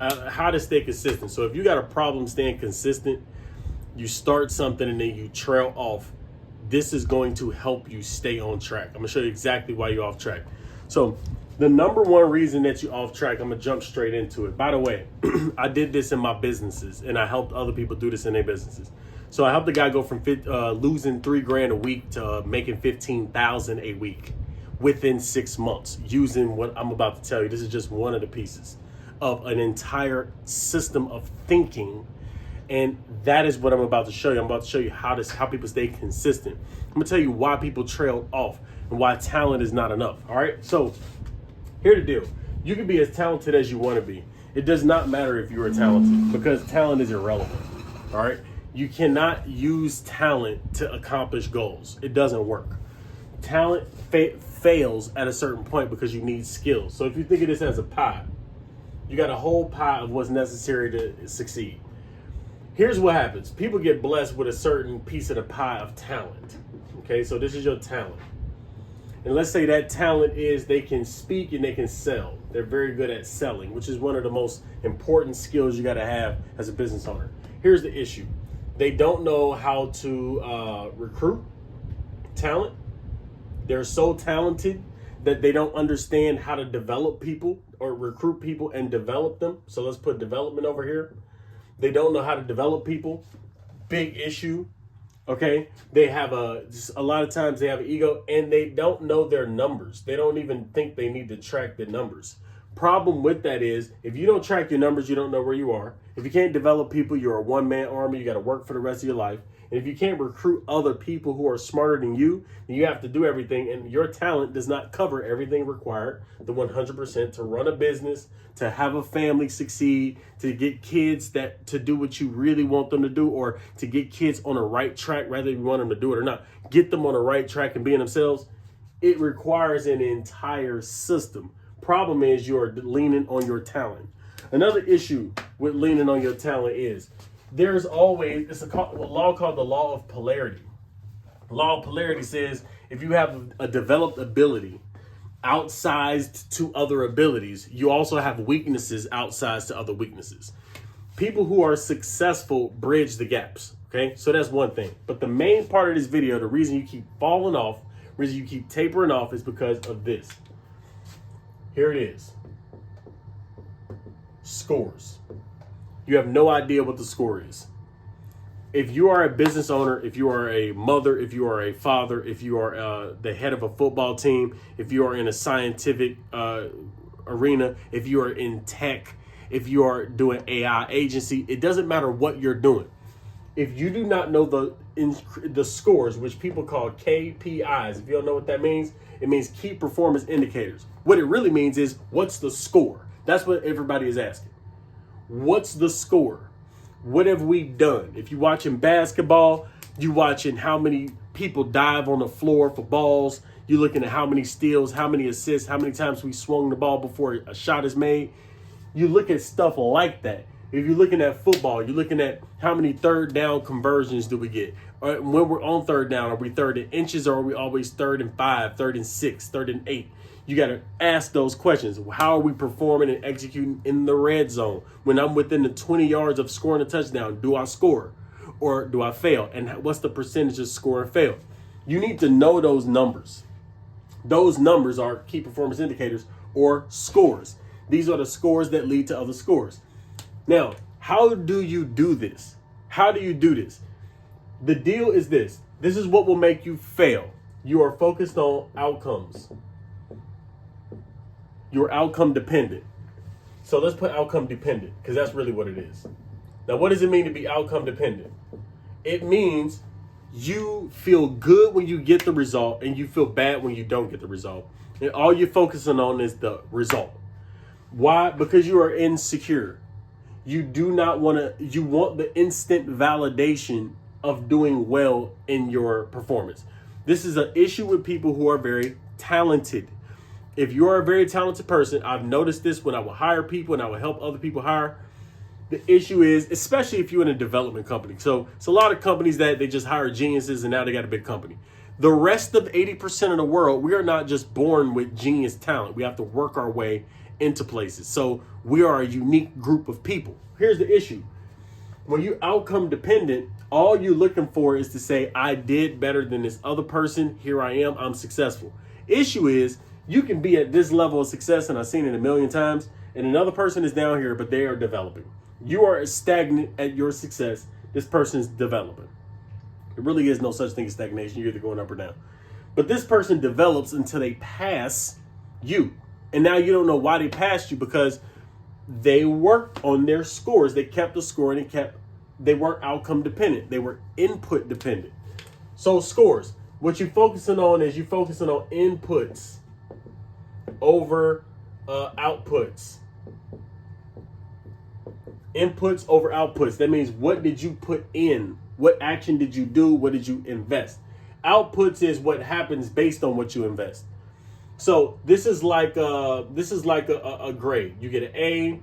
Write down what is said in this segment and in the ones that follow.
how to stay consistent. So if you got a problem staying consistent, you start something and then you trail off. This is going to help you stay on track. I'm gonna show you exactly why you're off track. So the number one reason that you're off track, I'm gonna jump straight into it. By the way, I did this in my businesses and I helped other people do this in their businesses. So I helped the guy go from losing $3,000 a week to making 15,000 a week within 6 months using what I'm about to tell you. This is just one of the pieces of an entire system of thinking. And that is what I'm about to show you. I'm about to show you how people stay consistent. I'm gonna tell you why people trail off and why talent is not enough. All right. So here's the deal. You can be as talented as you want to be. It does not matter if you are talented because talent is irrelevant. All right. You cannot use talent to accomplish goals. It doesn't work. Talent fails at a certain point because you need skills. So if you think of this as a pie, you got a whole pie of what's necessary to succeed. Here's what happens. People get blessed with a certain piece of the pie of talent. Okay, so this is your talent. And let's say that talent is they can speak and they can sell. They're very good at selling, which is one of the most important skills you got to have as a business owner. Here's the issue. They don't know how to recruit talent. They're so talented that they don't understand how to develop people or recruit people and develop them. So let's put development over here. They don't know how to develop people. Big issue. Okay. They have a lot of times they have an ego and they don't know their numbers. They don't even think they need to track the numbers. Problem with that is if you don't track your numbers, you don't know where you are. If you can't develop people, you're a one-man army. You got to work for the rest of your life. And if you can't recruit other people who are smarter than you, then you have to do everything. And your talent does not cover everything required, the 100% to run a business, to have a family succeed, to get kids to do what you really want them to do, or to get kids on the right track, whether you want them to do it or not. Get them on the right track and being themselves. It requires an entire system. Problem is you're leaning on your talent. Another issue with leaning on your talent is there's always, it's a law called the law of polarity. Law of polarity says if you have a developed ability outsized to other abilities, you also have weaknesses outsized to other weaknesses. People who are successful bridge the gaps. Okay, so that's one thing. But the main part of this video, the reason you keep falling off, the reason you keep tapering off is because of this. Here it is. Scores. You have no idea what the score is. If you are a business owner, if you are a mother, if you are a father, if you are the head of a football team, if you are in a scientific arena, if you are in tech, if you are doing AI agency, it doesn't matter what you're doing. If you do not know the scores, which people call KPIs, if you don't know what that means, it means key performance indicators. What it really means is what's the score? That's what everybody is asking. What's the score? What have we done? If you're watching basketball, you're watching how many people dive on the floor for balls. You're looking at how many steals, how many assists, how many times we swung the ball before a shot is made. You look at stuff like that. If you're looking at football, you're looking at how many third down conversions do we get? Or when we're on third down, are we third in inches or are we always 3rd and 5, 3rd and 6, 3rd and 8? You got to ask those questions. How are we performing and executing in the red zone? When I'm within the 20 yards of scoring a touchdown, do I score or do I fail? And what's the percentage of score and fail? You need to know those numbers. Those numbers are key performance indicators or scores. These are the scores that lead to other scores. Now, how do you do this? How do you do this? The deal is this. This is what will make you fail. You are focused on outcomes. You're outcome dependent. So let's put outcome dependent because that's really what it is. Now, what does it mean to be outcome dependent? It means you feel good when you get the result and you feel bad when you don't get the result. And all you're focusing on is the result. Why? Because you are insecure. You do not you want the instant validation of doing well in your performance. This is an issue with people who are very talented. If you are a very talented person, I've noticed this when I will hire people and I will help other people hire. The issue is, especially if you're in a development company. So it's a lot of companies that they just hire geniuses and now they got a big company. The rest of 80% of the world, we are not just born with genius talent. We have to work our way into places. So we are a unique group of people. Here's the issue. When you outcome dependent, all you're looking for is to say, I did better than this other person. Here I am. I'm successful. Issue is you can be at this level of success, and I've seen it a million times, and another person is down here, but they are developing. You are stagnant at your success. This person's developing. There really is no such thing as stagnation. You're either going up or down. But this person develops until they pass you. And now you don't know why they passed you, because they worked on their scores. They kept the score, and they weren't outcome dependent. They were input dependent. So scores, what you're focusing on is you're focusing on inputs over outputs. Inputs over outputs. That means, what did you put in? What action did you do? What did you invest? Outputs is what happens based on what you invest. So this is like a grade. You get an A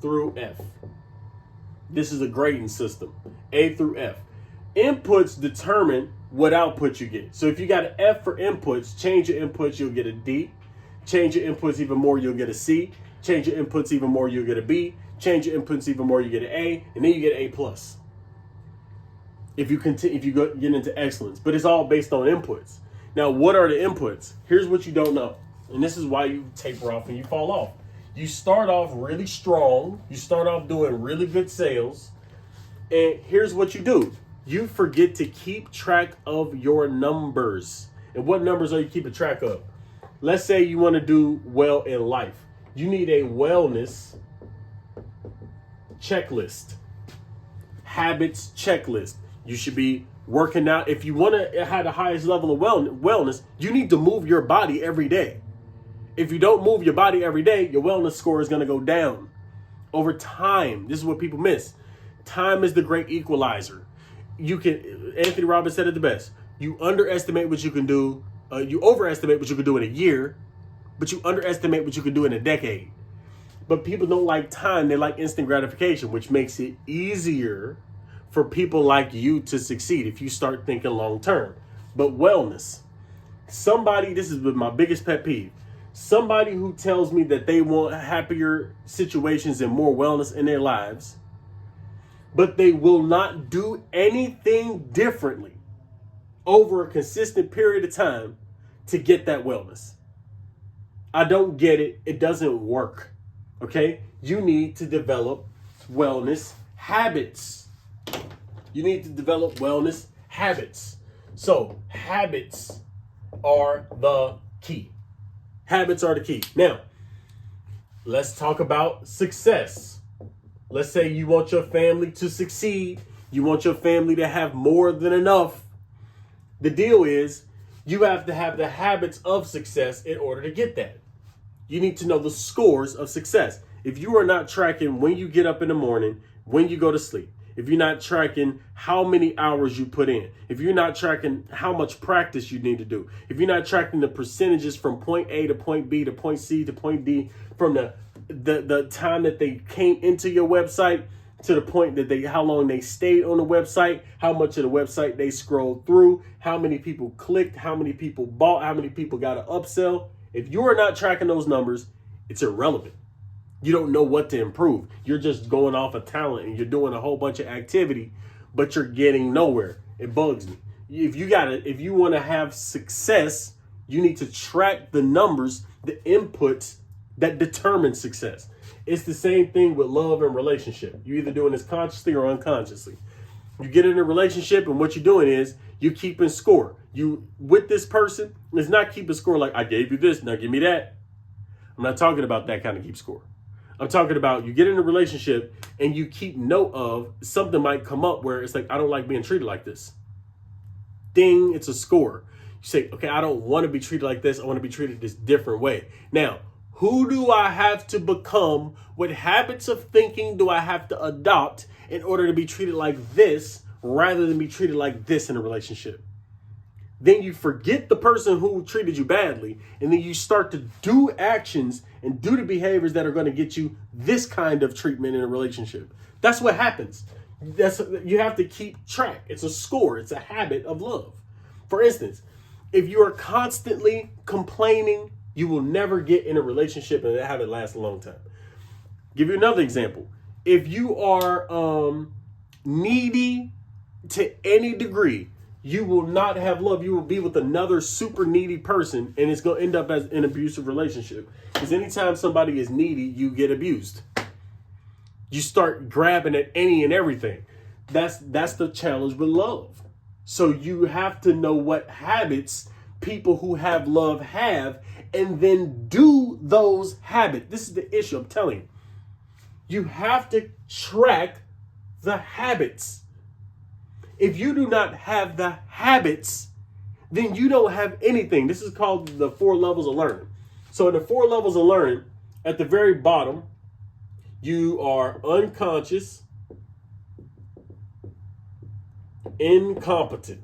through F. This is a grading system, A through F. Inputs determine what output you get. So if you got an F for inputs, change your inputs, you'll get a D. Change your inputs even more, you'll get a C. Change your inputs even more, you'll get a B. Change your inputs even more, you get an A, and then you get an A plus. If you get into excellence, but it's all based on inputs. Now, what are the inputs? Here's what you don't know, and this is why you taper off and you fall off. You start off really strong. You start off doing really good sales, and here's what you do: you forget to keep track of your numbers. And what numbers are you keeping track of? Let's say you want to do well in life. You need a wellness checklist, habits checklist. You should be working out. If you want to have the highest level of wellness, you need to move your body every day. If you don't move your body every day, your wellness score is going to go down over time. This is what people miss. Time is the great equalizer. Anthony Robbins said it the best. You underestimate what you can do. You overestimate what you can do in a year, but you underestimate what you can do in a decade. But people don't like time. They like instant gratification, which makes it easier for people like you to succeed if you start thinking long term. But wellness, this is my biggest pet peeve. Somebody who tells me that they want happier situations and more wellness in their lives, but they will not do anything differently over a consistent period of time to get that wellness. I don't get it. It doesn't work. Okay? You need to develop wellness habits. You need to develop wellness habits. So habits are the key. Habits are the key. Now, let's talk about success. Let's say you want your family to succeed. You want your family to have more than enough. The deal is you have to have the habits of success in order to get that. You need to know the scores of success. If you are not tracking when you get up in the morning, when you go to sleep, if you're not tracking how many hours you put in, if you're not tracking how much practice you need to do, if you're not tracking the percentages from point A to point B to point C to point D, from the time that they came into your website to the point that how long they stayed on the website, how much of the website they scrolled through, how many people clicked, how many people bought, how many people got an upsell. If you are not tracking those numbers, it's irrelevant. You don't know what to improve. You're just going off of talent and you're doing a whole bunch of activity, but you're getting nowhere. It bugs me. If you want to have success, you need to track the numbers, the inputs that determine success. It's the same thing with love and relationship. You're either doing this consciously or unconsciously. You get in a relationship and what you're doing is you're keeping score. You with this person is not keeping score like I gave you this, now give me that. I'm not talking about that kind of keep score. I'm talking about you get in a relationship and you keep note of something might come up where it's like, I don't like being treated like this. Ding, it's a score. You say, okay, I don't want to be treated like this. I want to be treated this different way. Now, who do I have to become? What habits of thinking do I have to adopt in order to be treated like this rather than be treated like this in a relationship? Then you forget the person who treated you badly, and then you start to do actions and do the behaviors that are going to get you this kind of treatment in a relationship. That's what happens. You have to keep track. It's a score. It's a habit of love. For instance, if you are constantly complaining You will never get in a relationship and have it last a long time. Give you another example. If you are needy to any degree, you will not have love. You will be with another super needy person, and it's going to end up as an abusive relationship. Because anytime somebody is needy, you get abused. You start grabbing at any and everything. That's the challenge with love. So you have to know what habits people who have love have, and then do those habits. This is the issue, I'm telling you. You have to track the habits. If you do not have the habits, then you don't have anything. This is called the 4 levels of learning. So in the 4 levels of learning, at the very bottom, you are unconscious, incompetent.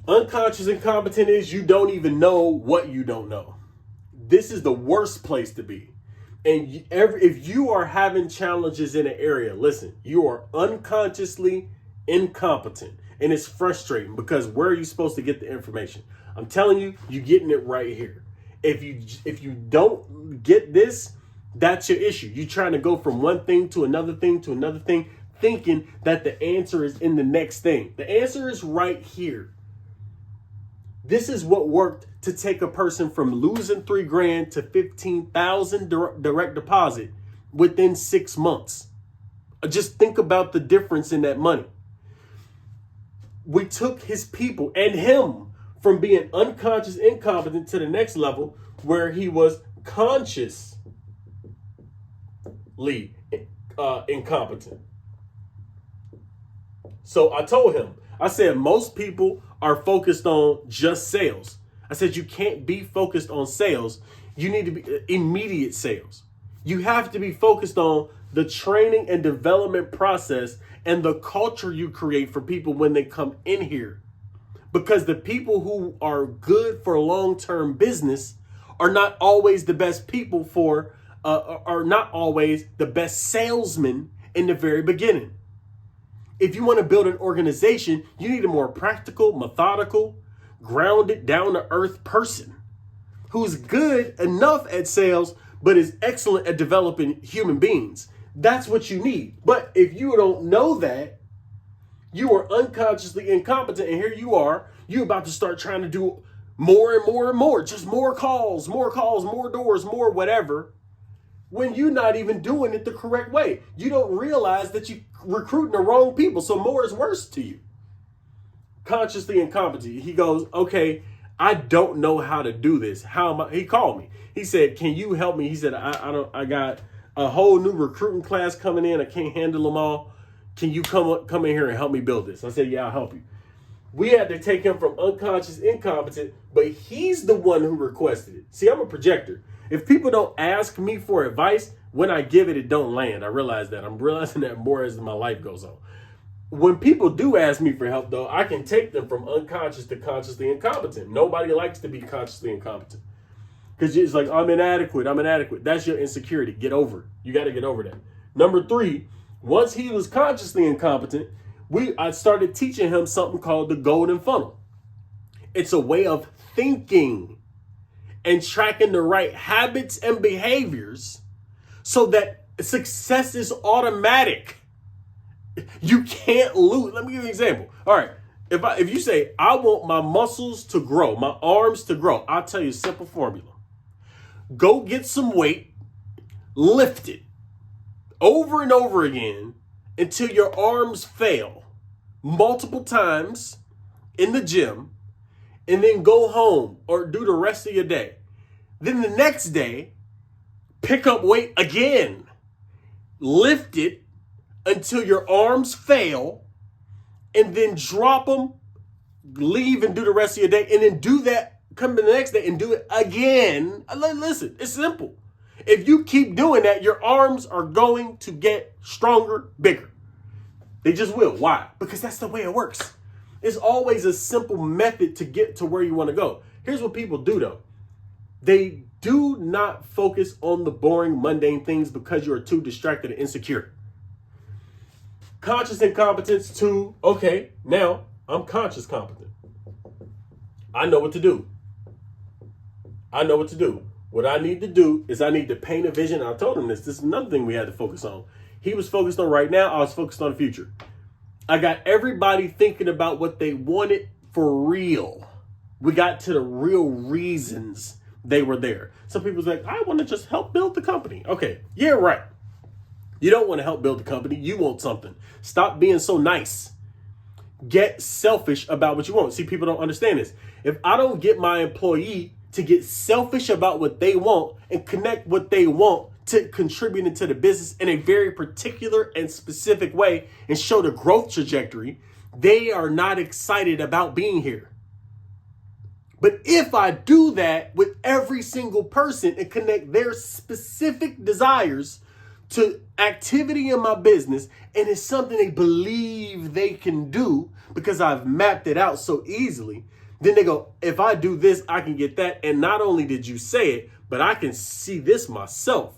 Unconscious incompetent is you don't even know what you don't know. This is the worst place to be. And if you are having challenges in an area, listen, you are unconsciously incompetent. And it's frustrating because where are you supposed to get the information? I'm telling you, you're getting it right here. If you don't get this, that's your issue. You're trying to go from one thing to another thing to another thing, thinking that the answer is in the next thing. The answer is right here. This is what worked to take a person from losing $3,000 to $15,000 direct deposit within 6 months. Just think about the difference in that money. We took his people and him from being unconscious, incompetent to the next level where he was consciously incompetent. So I told him, I said, most people are focused on just sales. I said, you can't be focused on sales. You need to be immediate sales. You have to be focused on the training and development process and the culture you create for people when they come in here. Because the people who are good for long-term business are not always the best people are not always the best salesmen in the very beginning. If you want to build an organization, you need a more practical, methodical, grounded, down-to-earth person who's good enough at sales, but is excellent at developing human beings. That's what you need. But if you don't know that, you are unconsciously incompetent, and here you are, you're about to start trying to do more and more and more, just more calls, more doors, more whatever, when you're not even doing it the correct way. You don't realize that you're recruiting the wrong people, so more is worse to you. Consciously incompetent. He goes, okay, I don't know how to do this. How am I? He called me. He said, can you help me? He said, I got a whole new recruiting class coming in. I can't handle them all. Can you come in here and help me build this? I said, yeah, I'll help you. We had to take him from unconscious incompetent, but he's the one who requested it. See, I'm a projector. If people don't ask me for advice, when I give it, it don't land. I realize that. I'm realizing that more as my life goes on. When people do ask me for help, though, I can take them from unconscious to consciously incompetent. Nobody likes to be consciously incompetent. Because it's like, I'm inadequate. That's your insecurity. Get over it. You got to get over that. Number 3, once he was consciously incompetent, I started teaching him something called the golden funnel. It's a way of thinking and tracking the right habits and behaviors so that success is automatic. You can't lose. Let me give you an example. All right. If you say, I want my muscles to grow, my arms to grow, I'll tell you a simple formula. Go get some weight, lift it over and over again until your arms fail multiple times in the gym, and then go home or do the rest of your day. Then the next day, pick up weight again, lift it until your arms fail, and then drop them, leave and do the rest of your day, and then do that, come the next day and do it again. Listen, it's simple. If you keep doing that, your arms are going to get stronger, bigger. They just will. Why? Because that's the way it works. It's always a simple method to get to where you want to go. Here's what people do, though. They do not focus on the boring, mundane things because you are too distracted and insecure. Conscious incompetence to, okay, now I'm conscious competent. I know what to do. I know what to do. What I need to do is I need to paint a vision. I told him this. This is another thing we had to focus on. He was focused on right now. I was focused on the future. I got everybody thinking about what they wanted for real. We got to the real reasons they were there. Some people's like, I want to just help build the company. Okay, yeah, right. You don't want to help build the company. You want something. Stop being so nice. Get selfish about what you want. See, people don't understand this. If I don't get my employee to get selfish about what they want and connect what they want to contributing to the business in a very particular and specific way and show the growth trajectory, they are not excited about being here. But if I do that with every single person and connect their specific desires to activity in my business, and it's something they believe they can do because I've mapped it out so easily, then they go, if I do this, I can get that. And not only did you say it, but I can see this myself.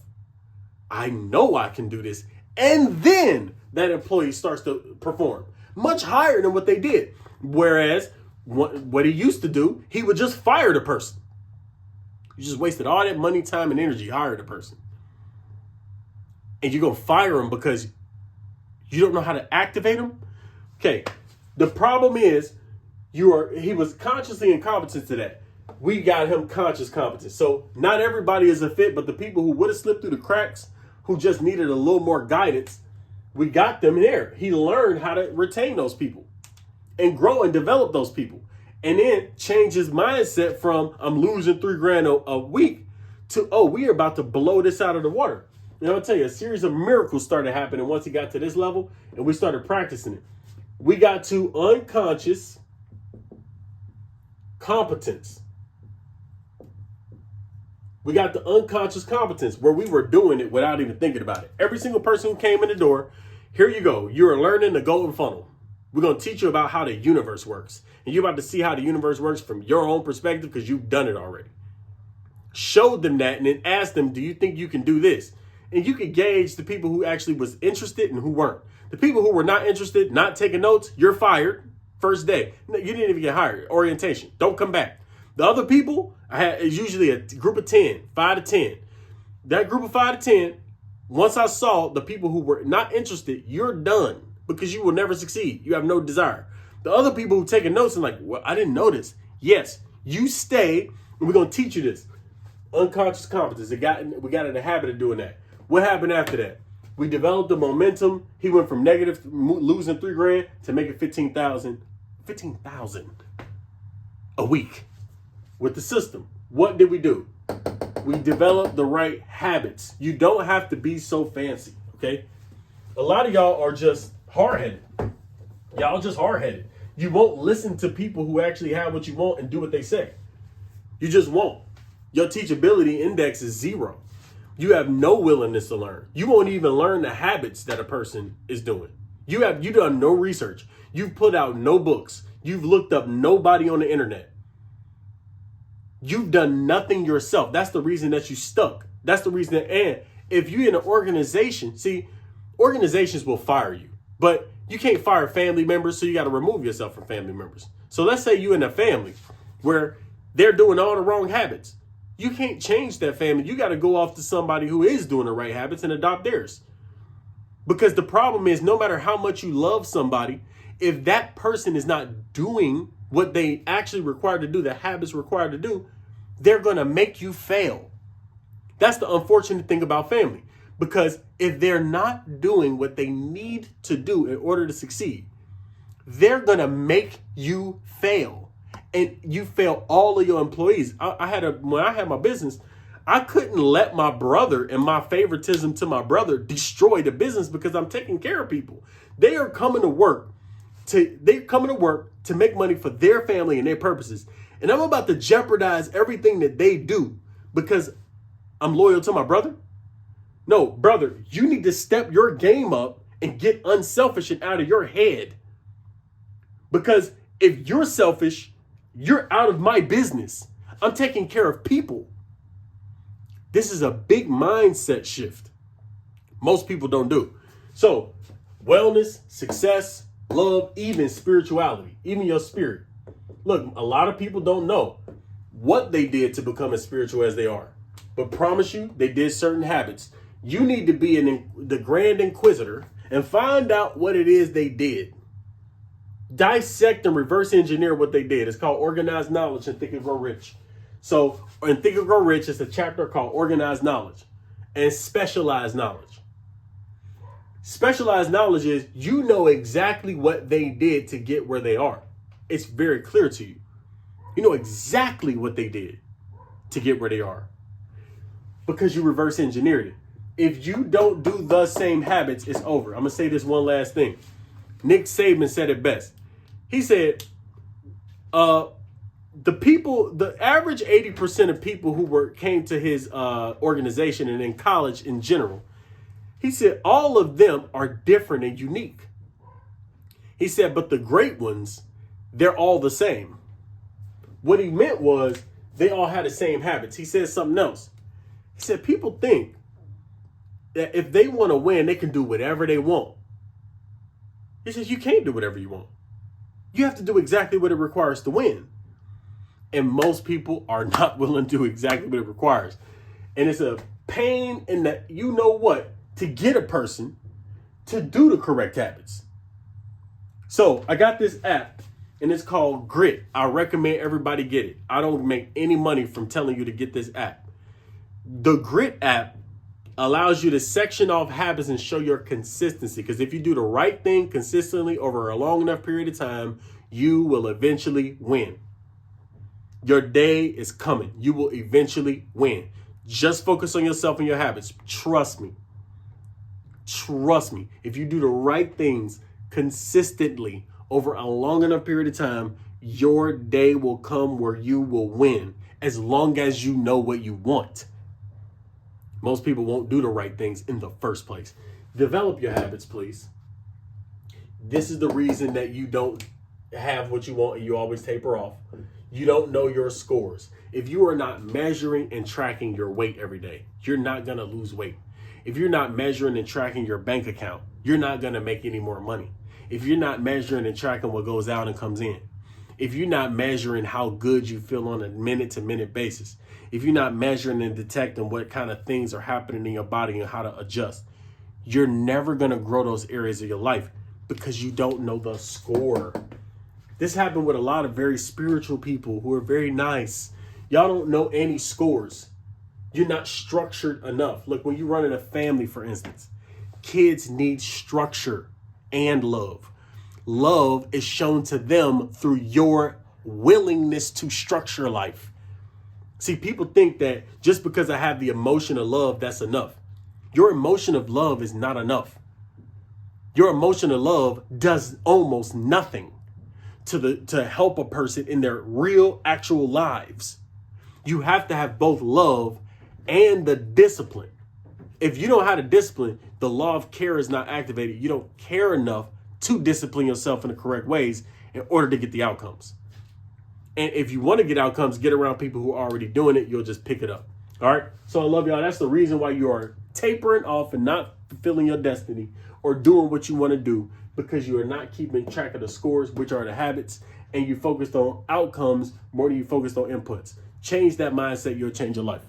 I know I can do this. And then that employee starts to perform much higher than what they did. Whereas what he used to do, he would just fire the person. You just wasted all that money, time, and energy, hired the person. And you're going to fire him because you don't know how to activate him? Okay, the problem is he was consciously incompetent to that. We got him conscious competence. So not everybody is a fit, but the people who would have slipped through the cracks, who just needed a little more guidance, we got them there. He learned how to retain those people and grow and develop those people. And then change his mindset from I'm losing $3,000 a week to, oh, we are about to blow this out of the water. And I'll tell you, a series of miracles started happening once he got to this level and we started practicing it. We got to unconscious competence. We got the unconscious competence where we were doing it without even thinking about it. Every single person who came in the door, here you go. You're learning the golden funnel. We're going to teach you about how the universe works. And you're about to see how the universe works from your own perspective because you've done it already. Showed them that and then asked them, do you think you can do this? And you can gauge the people who actually was interested and who weren't. The people who were not interested, not taking notes, you're fired first day. You didn't even get hired. Orientation. Don't come back. The other people, it's usually a group of 10, 5 to 10. That group of 5 to 10, once I saw the people who were not interested, you're done because you will never succeed. You have no desire. The other people who taking notes and like, well, I didn't know this. Yes, you stay and we're going to teach you this. Unconscious competence. We got in the habit of doing that. What happened after that? We developed the momentum. He went from negative, losing $3,000 to making 15,000 a week with the system. What did we do? We developed the right habits. You don't have to be so fancy, okay? A lot of y'all are just hard-headed. Y'all just hard-headed. You won't listen to people who actually have what you want and do what they say. You just won't. Your teachability index is 0. You have no willingness to learn. You won't even learn the habits that a person is doing. You've done no research. You've put out no books. You've looked up nobody on the internet. You've done nothing yourself. That's the reason that you stuck. That's the reason that, and if you're in an organization, see, organizations will fire you, but you can't fire family members, so you got to remove yourself from family members. So let's say you're in a family where they're doing all the wrong habits. You can't change that family. You got to go off to somebody who is doing the right habits and adopt theirs. Because the problem is, no matter how much you love somebody, if that person is not doing what they actually required to do, the habits required to do, they're going to make you fail. That's the unfortunate thing about family. Because if they're not doing what they need to do in order to succeed, they're going to make you fail. And you fail all of your employees. When I had my business, I couldn't let my brother and my favoritism to my brother destroy the business because I'm taking care of people. They are coming to work to make money for their family and their purposes. And I'm about to jeopardize everything that they do because I'm loyal to my brother. No, brother, you need to step your game up and get unselfish and out of your head. Because if you're selfish, you're out of my business. I'm taking care of people. This is a big mindset shift. Most people don't do. So, wellness, success, love, even spirituality, even your spirit. Look, a lot of people don't know what they did to become as spiritual as they are. But promise you, they did certain habits. You need to be the Grand Inquisitor and find out what it is they did. Dissect and reverse engineer what they did. It's called Organized Knowledge in Think and Grow Rich. So in Think and Grow Rich, it's a chapter called Organized Knowledge and Specialized Knowledge. Specialized knowledge is you know exactly what they did to get where they are. It's very clear to you. You know exactly what they did to get where they are because you reverse engineered it. If you don't do the same habits, it's over. I'm going to say this one last thing. Nick Saban said it best. He said, the average 80% of people who came to his organization and in college in general, he said all of them are different and unique. He said, but the great ones, they're all the same. What he meant was they all had the same habits. He said something else. He said people think that if they want to win, they can do whatever they want. He says you can't do whatever you want. You have to do exactly what it requires to win. And most people are not willing to do exactly what it requires. And it's a pain in the you know what to get a person to do the correct habits. So I got this app and it's called Grit. I recommend everybody get it. I don't make any money from telling you to get this app. The Grit app allows you to section off habits and show your consistency. Because if you do the right thing consistently over a long enough period of time, you will eventually win. Your day is coming. You will eventually win. Just focus on yourself and your habits. Trust me. Trust me. If you do the right things consistently over a long enough period of time, your day will come where you will win as long as you know what you want. Most people won't do the right things in the first place. Develop your habits, please. This is the reason that you don't have what you want and you always taper off. You don't know your scores. If you are not measuring and tracking your weight every day, you're not going to lose weight. If you're not measuring and tracking your bank account, you're not going to make any more money. If you're not measuring and tracking what goes out and comes in, if you're not measuring how good you feel on a minute to minute basis, if you're not measuring and detecting what kind of things are happening in your body and how to adjust, you're never going to grow those areas of your life because you don't know the score. This happened with a lot of very spiritual people who are very nice. Y'all don't know any scores. You're not structured enough. Look, when you're running a family, for instance, kids need structure and love. Love is shown to them through your willingness to structure life. See, people think that just because I have the emotion of love, that's enough. Your emotion of love is not enough. Your emotion of love does almost nothing to help a person in their real, actual lives. You have to have both love and the discipline. If you don't have the discipline, the law of care is not activated. You don't care enough to discipline yourself in the correct ways in order to get the outcomes. And if you want to get outcomes, get around people who are already doing it. You'll just pick it up. All right. So I love y'all. That's the reason why you are tapering off and not fulfilling your destiny or doing what you want to do, because you are not keeping track of the scores, which are the habits, and you focused on outcomes more than you focused on inputs. Change that mindset. You'll change your life.